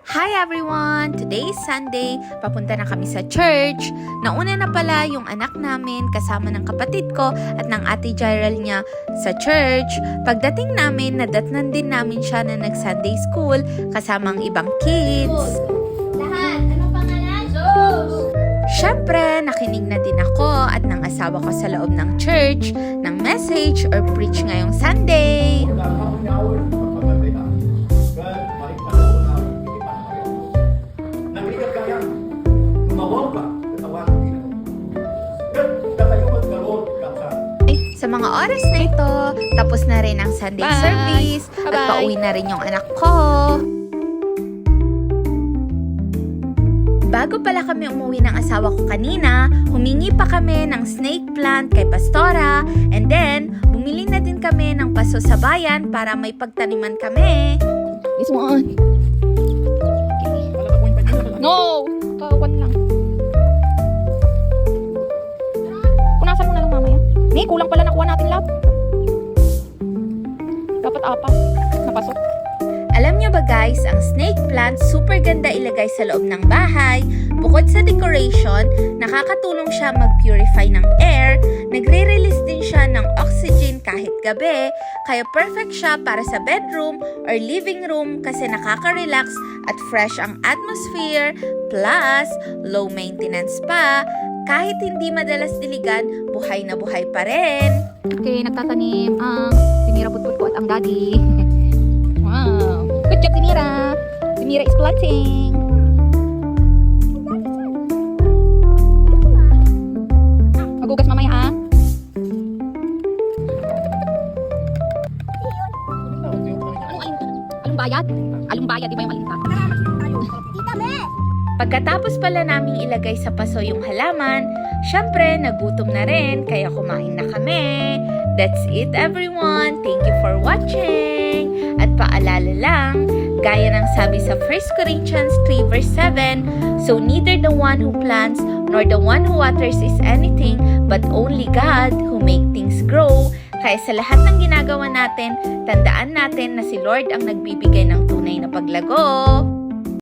Hi everyone! Today is Sunday. Papunta na kami sa church. Nauna na pala yung anak namin kasama ng kapatid ko at ng ate Jyrel niya sa church. Pagdating namin, nadatnan din namin siya na nag-Sunday school kasama ang ibang kids. Lahat! Anong pangalan? Sos! Siyempre, nakinig na din ako at ng asawa ko sa loob ng church ng message or preach ngayong Sunday. Sa mga oras na ito, tapos na rin ang Sunday service at pauwi na rin yung anak ko. Bago pala kami umuwi ng asawa ko kanina, humingi pa kami ng snake plant kay Pastora, and then bumili na din kami ng paso sa bayan para may pagtaniman kami. This one. No! Kawan lang. Punasan mo na lang mamaya. May kulang pala nakuha natin, love. Dapat apat. Napasok. Alam nyo ba guys, ang snake plant super ganda ilagay sa loob ng bahay. Bukod sa decoration, nakakatulong siya mag-purify ng air, nagre-release din siya ng oxygen kahit gabi, kaya perfect siya para sa bedroom or living room kasi nakaka-relax at fresh ang atmosphere, plus low maintenance pa. Kahit hindi madalas diligan, buhay na buhay pa rin. Okay, nagtatanim ang Sinira Putput ko at ang daddy. Wow! Good job, Sinira! Sinira is planting! Magugas mamaya, ha? Along bayad? Along bayad, di ba yung alinta? Tita Be! Pagkatapos pala naming ilagay sa paso yung halaman, syempre nagutom na rin kaya kumain na kami. That's it everyone. Thank you for watching. At paalala lang, gaya ng sabi sa 1 Corinthians 3 verse 7, so neither the one who plants nor the one who waters is anything, but only God who make things grow. Kaya sa lahat ng ginagawa natin, tandaan natin na si Lord ang nagbibigay ng tunay na paglago.